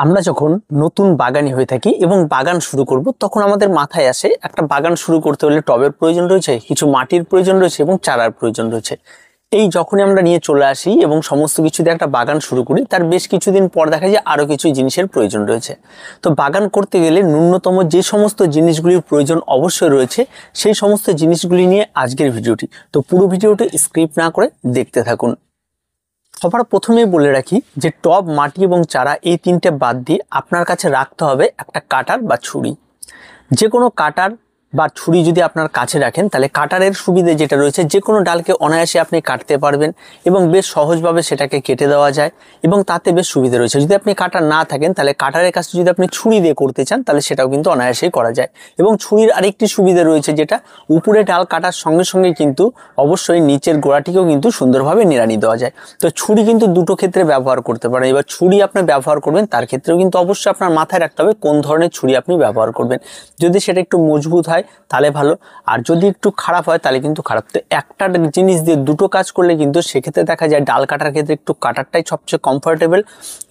আমরা যখন নতুন বাগানি হয়ে থাকি এবং বাগান শুরু করব তখন আমাদের মাথায় আসে একটা বাগান শুরু করতে হলে টবের প্রয়োজন রয়েছে, কিছু মাটির প্রয়োজন রয়েছে এবং চারার প্রয়োজন রয়েছে। এই যখনই আমরা নিয়ে চলে আসি এবং সমস্ত কিছু দিয়ে একটা বাগান শুরু করি, তার বেশ কিছুদিন পর দেখা যায় আরো কিছু জিনিসের প্রয়োজন রয়েছে। তো বাগান করতে গেলে ন্যূনতম যে সমস্ত জিনিসগুলির প্রয়োজন অবশ্যই রয়েছে, সেই সমস্ত জিনিসগুলি নিয়ে আজকের ভিডিওটি। তো পুরো ভিডিওটি স্কিপ না করে দেখতে থাকুন। সবার প্রথমেই বলে রাখি যে টব, মাটি এবং চারা এই তিনটে বাদ দিয়ে আপনার কাছে রাখতে হবে একটা কাটার বা ছুরি। যে কোনো কাটার বা ছুরি যদি আপনার কাছে রাখেন তাহলে কাটারের সুবিধে যেটা রয়েছে, যে কোনো ডালকে অনায়াসে আপনি কাটতে পারবেন এবং বেশ সহজভাবে সেটাকে কেটে দেওয়া যায় এবং তাতে বেশ সুবিধা রয়েছে। যদি আপনি কাটার না থাকেন তাহলে কাটারের কাছে যদি আপনি ছুরি দিয়ে করতে চান তাহলে সেটাও কিন্তু অনায়াসেই করা যায়। এবং ছুরির আরেকটি সুবিধা রয়েছে, যেটা উপরে ডাল কাটার সঙ্গে সঙ্গে কিন্তু অবশ্যই নিচের গোড়াটিকেও কিন্তু সুন্দরভাবে নিড়ানি দেওয়া যায়। তো ছুরি কিন্তু দুটো ক্ষেত্রে ব্যবহার করতে পারেন। এবার ছুরি আপনি ব্যবহার করবেন, তার ক্ষেত্রেও কিন্তু অবশ্যই আপনার মাথায় রাখতে হবে কোন ধরনের ছুরি আপনি ব্যবহার করবেন। যদি সেটা একটু মজবুত হয় তাহলে ভালো, আর যদি একটু খারাপ হয় তাহলে কিন্তু খারাপ। তো একটা জিনিস দিয়ে দুটো কাজ করলে কিন্তু সেক্ষেত্রে দেখা যায় ডাল কাটার ক্ষেত্রে একটু কাটারটাই সবচেয়ে কমফোর্টেবল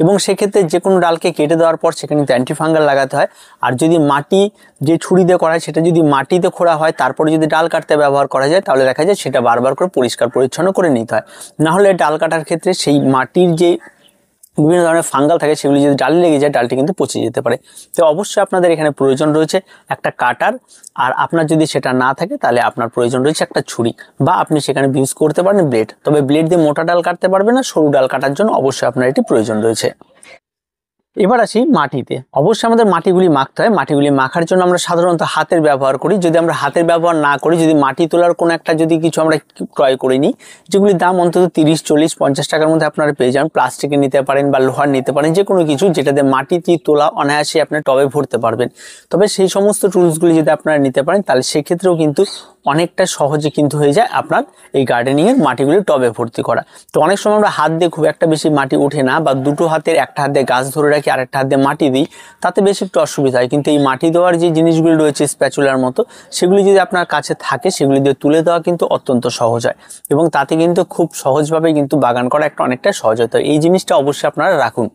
এবং সেক্ষেত্রে যে কোনো ডালকে কেটে দেওয়ার পর সেখানে কিন্তু অ্যান্টিফাঙ্গাল লাগাতে হয়। আর যদি মাটি যে ছুরি দিয়ে করা হয় সেটা যদি মাটিতে খোঁড়া হয় তারপরে যদি ডাল কাটতে ব্যবহার করা যায় তাহলে দেখা যায় সেটা বারবার করে পরিষ্কার পরিচ্ছন্ন করে নিতে হয়। না হলে ডাল কাটার ক্ষেত্রে সেই মাটির যে বিভিন্ন ধরনের ফাঙ্গাল থাকে সেগুলি যদি ডালে লেগে যায় ডালটি কিন্তু পচে যেতে পারে। তো অবশ্যই আপনাদের এখানে প্রয়োজন রয়েছে একটা কাটার, আর আপনার যদি সেটা না থাকে তাহলে আপনার প্রয়োজন রয়েছে একটা ছুরি, বা আপনি সেখানে ইউজ করতে পারেন ব্লেড। তবে ব্লেড দিয়ে মোটা ডাল কাটতে পারবেন না, সরু ডাল কাটার জন্য অবশ্যই আপনার এটি প্রয়োজন রয়েছে। এবার আসি মাটিতে। অবশ্যই আমাদের মাটিগুলি মাখতে হয়। মাটিগুলি মাখার জন্য আমরা সাধারণত হাতের ব্যবহার করি। যদি আমরা হাতের ব্যবহার না করি, যদি মাটি তোলার কোনো একটা যদি কিছু আমরা ক্রয় করে নিই, যেগুলির দাম অন্তত 30, 40, 50 টাকার মধ্যে আপনারা পেয়ে যান, প্লাস্টিকের নিতে পারেন বা লোহার নিতে পারেন, যে কোনো কিছু যেটাতে মাটিতে তোলা অনায়াসে আপনার টবে ভরতে পারবেন। তবে সেই সমস্ত টুলসগুলি যদি আপনারা নিতে পারেন তাহলে সেক্ষেত্রেও কিন্তু অনেকটা সহজে কিন্তু হয়ে যায় আপনার এই গার্ডেনিংয়ের মাটিগুলি টবে ভর্তি করা। তো অনেক সময় আমরা হাত দিয়ে খুব একটা বেশি মাটি ওঠে না, বা দুটো হাতের একটা হাত দিয়ে গাছ ধরে রাখি আর একটা হাত দিয়ে মাটি দিই, তাতে বেশি একটু অসুবিধা হয়। কিন্তু এই মাটি দেওয়ার যে জিনিসগুলি রয়েছে স্প্যাচুলার মতো, সেগুলি যদি আপনার কাছে থাকে সেগুলি দিয়ে তুলে দেওয়া কিন্তু অত্যন্ত সহজ হয় এবং তাতে কিন্তু খুব সহজভাবে কিন্তু বাগান করা একটা অনেকটা সহজ হয়। তো এই জিনিসটা অবশ্যই আপনারা রাখুন।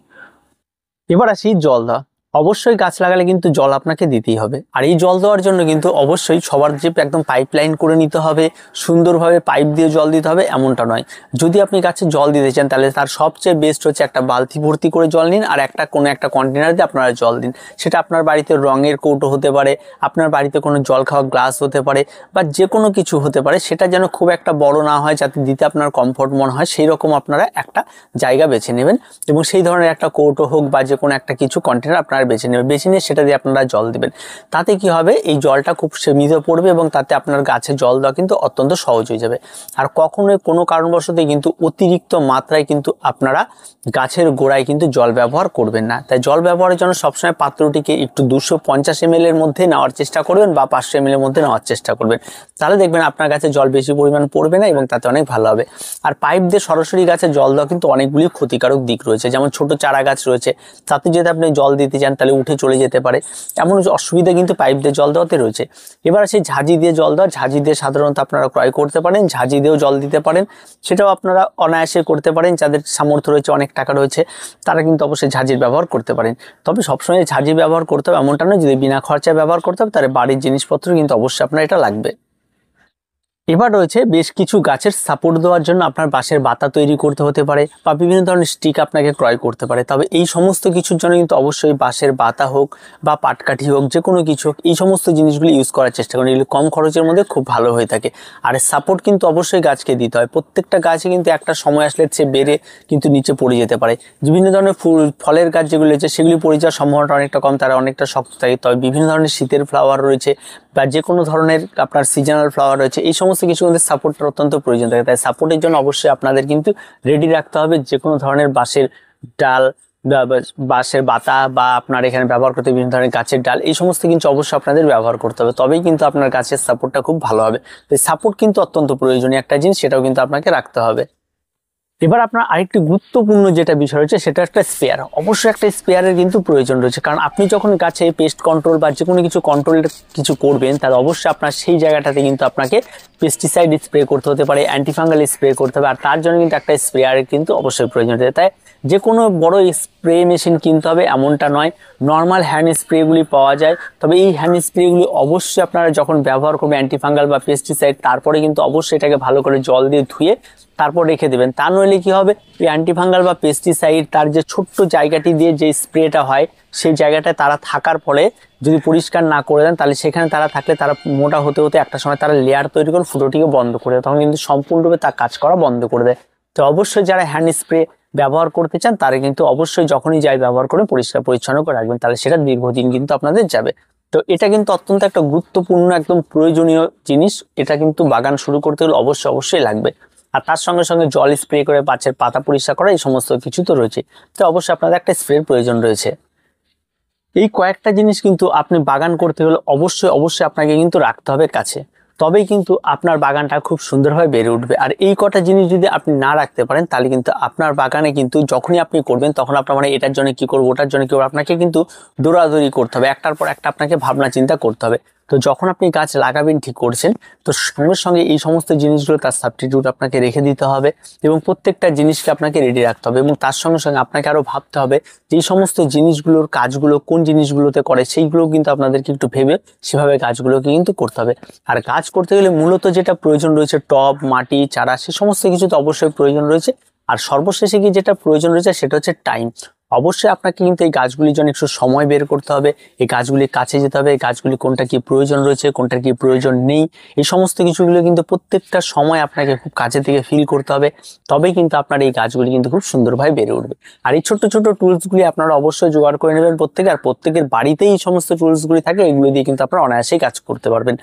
এবার আসি জল দেওয়া। অবশ্যই গাছ লাগালে কিন্তু জল আপনাকে দিতেই হবে, আর এই জল দেওয়ার জন্য কিন্তু অবশ্যই সবার যে একদম পাইপ লাইন করে নিতে হবে, সুন্দরভাবে পাইপ দিয়ে জল দিতে হবে এমনটা নয়। যদি আপনি গাছে জল দিতে চান তাহলে তার সবচেয়ে বেস্ট হচ্ছে একটা বালতি ভর্তি করে জল নিন আর কোনো একটা কন্টেনার দিয়ে আপনারা জল দিন। সেটা আপনার বাড়িতে রঙের কৌটো হতে পারে, আপনার বাড়িতে কোনো জল খাওয়া গ্লাস হতে পারে, বা যে কোনো কিছু হতে পারে। সেটা যেন খুব একটা বড় না হয়, যাতে দিতে আপনার কমফোর্ট মনে হয়, সেই রকম আপনারা একটা জায়গা বেছে নেবেন এবং সেই ধরনের একটা কৌটো হোক বা যে কোনো একটা কিছু কন্টেনার আপনারা বেছে নিয়ে সেটা দিয়ে আপনারা জল দিবেন। তাতে কি হবে, এই জলটা খুব সীমিত পড়বে এবং তাতে আপনার গাছে জল দেওয়া কিন্তু অত্যন্ত সহজ হয়ে যাবে। আর কখনোই কোনো কারণবশত কিন্তু অতিরিক্ত মাত্রায় কিন্তু আপনারা গাছের গোড়ায় কিন্তু জল ব্যবহার করবেন না। তাই জল ব্যবহারের জন্য সবসময় পাত্রটিকে একটু 250 ml এর মধ্যে নেওয়ার চেষ্টা করবেন বা 500 ml এর মধ্যে নেওয়ার চেষ্টা করবেন। তাহলে দেখবেন আপনার গাছে জল বেশি পরিমাণ পড়বে না এবং তাতে অনেক ভালো হবে। আর পাইপ দিয়ে সরাসরি গাছে জল দেওয়া কিন্তু অনেকগুলি ক্ষতিকারক দিক রয়েছে। যেমন ছোট চারা গাছ রয়েছে, তাতে যদি আপনি জল দিতে চান তাহলে উঠে চলে যেতে পারে, এমন অসুবিধা কিন্তু পাইপ দিয়ে জল দেওয়াতে রয়েছে। এবার সেই ঝাঁঝি দিয়ে জল দেওয়া, ঝাঁঝি দিয়ে সাধারণত আপনারা ক্রয় করতে পারেন, ঝাঁঝি দিয়েও জল দিতে পারেন। সেটাও আপনারা অনায়াসে করতে পারেন। যাদের সামর্থ্য রয়েছে, অনেক টাকা রয়েছে, তারা কিন্তু অবশ্যই ঝাঁঝির ব্যবহার করতে পারেন। তবে সবসময় ঝাঁঝি ব্যবহার করতে হবে এমনটা নয়, যদি বিনা খরচায় ব্যবহার করতে হবে তাহলে বাড়ির জিনিসপত্র কিন্তু অবশ্যই আপনার এটা লাগবে। এবার রয়েছে বেশ কিছু গাছের সাপোর্ট দেওয়ার জন্য আপনার বাঁশের বাতা তৈরি করতে হতে পারে বা বিভিন্ন ধরনের স্টিক আপনাকে ক্রয় করতে পারে। তবে এই সমস্ত কিছুর জন্য কিন্তু অবশ্যই বাঁশের বাতা হোক বা পাটকাঠি হোক, যে কোনো কিছু হোক, এই সমস্ত জিনিসগুলি ইউজ করার চেষ্টা করুন। এগুলি কম খরচের মধ্যে খুব ভালো হয়ে থাকে। আর সাপোর্ট কিন্তু অবশ্যই গাছকে দিতে হয়। প্রত্যেকটা গাছে কিন্তু একটা সময় আসলে সে বেড়ে কিন্তু নিচে পড়ে যেতে পারে। বিভিন্ন ধরনের ফলের গাছ যেগুলি রয়েছে সেগুলি পড়ে যাওয়ার সম্ভাবনাটা অনেকটা কম, তারা অনেকটা শক্ত থাকে। তবে বিভিন্ন ধরনের শীতের ফ্লাওয়ার রয়েছে বা যে কোনো ধরনের আপনার সিজনাল ফ্লাওয়ার রয়েছে, এই সমস্ত কিছু কিন্তু সাপোর্টের অত্যন্ত প্রয়োজন থাকে। তাই সাপোর্টের জন্য অবশ্যই আপনাদের কিন্তু রেডি রাখতে হবে যে কোনো ধরনের বাঁশের ডাল, বাঁশের বাতা, বা আপনার এখানে ব্যবহার করতে বিভিন্ন ধরনের গাছের ডাল, এই সমস্ত কিন্তু অবশ্যই আপনাদের ব্যবহার করতে হবে। তবেই কিন্তু আপনার গাছের সাপোর্টটা খুব ভালো হবে। তাই সাপোর্ট কিন্তু অত্যন্ত প্রয়োজনীয় একটা জিনিস, সেটাও কিন্তু আপনাকে রাখতে হবে। এবার আপনার আরেকটি গুরুত্বপূর্ণ যেটা বিষয় রয়েছে সেটা একটা স্প্রেয়ার। অবশ্যই একটা স্প্রেয়ারের কিন্তু প্রয়োজন রয়েছে, কারণ আপনি যখন গাছে পেস্ট কন্ট্রোল বা যে কোনো কিছু কন্ট্রোল কিছু করবেন তাহলে অবশ্যই আপনার সেই জায়গাটাতে কিন্তু আপনাকে পেস্টিসাইড স্প্রে করতে হতে পারে, অ্যান্টিফাঙ্গাল স্প্রে করতে হবে, আর তার জন্য কিন্তু একটা স্প্রেয়ারের কিন্তু অবশ্যই প্রয়োজন রয়েছে। তাই যে কোনো বড় স্প্রে মেশিন কিনতে হবে এমনটা নয়, নর্মাল হ্যান্ড স্প্রেগুলি পাওয়া যায়। তবে এই হ্যান্ড স্প্রেগুলি অবশ্যই আপনারা যখন ব্যবহার করবেন অ্যান্টিফাঙ্গাল বা পেস্টিসাইড, তারপরে কিন্তু অবশ্যই এটাকে ভালো করে জল দিয়ে ধুয়ে তারপর রেখে দেবেন। তা নইলে কি হবে, এই অ্যান্টিফাঙ্গাল বা পেস্টিসাইড তার যে ছোট্ট জায়গাটি দিয়ে যে স্প্রেটা হয় সেই জায়গাটায় তারা থাকার ফলে যদি পরিষ্কার না করে দেন, তাহলে সেখানে তারা থাকলে তারা মোটা হতে হতে একটা সময় তারা লেয়ার তৈরি করে ফুটোটিকে বন্ধ করে দেয়, তখন কিন্তু সম্পূর্ণরূপে তার কাজ করা বন্ধ করে দেয়। তো অবশ্যই যারা হ্যান্ড স্প্রে ব্যবহার করতে চান তারা কিন্তু অবশ্যই যখনই যাই ব্যবহার করে পরিষ্কার পরিচ্ছন্ন করে রাখবেন, তাহলে সেটা দীর্ঘদিন কিন্তু আপনাদের যাবে। তো এটা কিন্তু অত্যন্ত একটা গুরুত্বপূর্ণ একদম প্রয়োজনীয় জিনিস, এটা কিন্তু বাগান শুরু করতে হলে অবশ্যই লাগবে। আর তার সঙ্গে সঙ্গে জল স্প্রে করে গাছের পাতা পরিষ্কার করা, এই সমস্ত কিছু তো রয়েছে। তো অবশ্যই আপনাদের একটা স্প্রের প্রয়োজন রয়েছে। এই কয়েকটা জিনিস কিন্তু আপনি বাগান করতে হলে অবশ্যই আপনাকে কিন্তু রাখতে হবে কাছে, তবেই কিন্তু আপনার বাগানটা খুব সুন্দরভাবে বেড়ে উঠবে। আর এই কটা জিনিস যদি আপনি না রাখতে পারেন, তাহলে কিন্তু আপনার বাগানে কিন্তু যখনই আপনি করবেন তখন আপনার মানে এটার জন্য কি করবো, ওটার জন্য কি করবো, আপনাকে কিন্তু দৌড়াদৌড়ি করতে হবে, একটার পর একটা আপনাকে ভাবনা চিন্তা করতে হবে। তো যখন আপনি গাছ লাগাবেন ঠিক করছেন, তো সঙ্গে সঙ্গে এই সমস্ত জিনিসগুলো তার সাবস্টিটিউট আপনাকে রেখে দিতে হবে এবং প্রত্যেকটা জিনিসকে আপনাকে রেডি রাখতে হবে। এবং তার সঙ্গে সঙ্গে আপনাকে আরো ভাবতে হবে যে এই সমস্ত জিনিসগুলোর কাজগুলো কোন জিনিসগুলোতে করে, সেইগুলো কিন্তু আপনাদেরকে একটু ভেবে সেভাবে গাছগুলোকে কিন্তু করতে হবে। আর গাছ করতে গেলে মূলত যেটা প্রয়োজন রয়েছে টব, মাটি, চারা, সে সমস্ত কিছু তো অবশ্যই প্রয়োজন রয়েছে। আর সর্বশেষে কি যেটা প্রয়োজন রয়েছে সেটা হচ্ছে টাইম। অবশ্যই আপনাকে কিন্তু এই গাছগুলির জন্য একটু সময় বের করতে হবে, এই গাছগুলির কাছে যেতে হবে, এই গাছগুলি কোনটা কি প্রয়োজন রয়েছে কোনটা কি প্রয়োজন নেই, এই সমস্ত কিছুগুলো কিন্তু প্রত্যেকটা সময় আপনাকে খুব কাছে থেকে ফিল করতে হবে, তবেই কিন্তু আপনার এই গাছগুলি কিন্তু খুব সুন্দরভাবে বেড়ে উঠবে। আর এই ছোট্ট ছোট্ট টুলসগুলি আপনারা অবশ্যই জোগাড় করে নেবেন প্রত্যেকে, আর প্রত্যেকের বাড়িতেই এই সমস্ত টুলসগুলি থাকে, এগুলো দিয়ে কিন্তু আপনারা অনায়াসেই কাজ করতে পারবেন।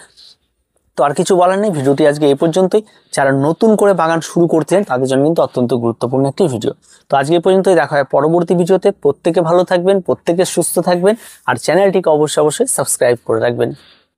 তো আর কিছু বলার নেই, ভিডিওটি আজকে এই পর্যন্তই। যারা নতুন করে বাগান শুরু করতে চান তাদের জন্য কিন্তু অত্যন্ত গুরুত্বপূর্ণ একটি ভিডিও। তো আজকে এই পর্যন্তই, দেখা হয় পরবর্তী ভিডিওতে। প্রত্যেকে ভালো থাকবেন, প্রত্যেকে সুস্থ থাকবেন, আর চ্যানেলটিকে অবশ্যই সাবস্ক্রাইব করে রাখবেন।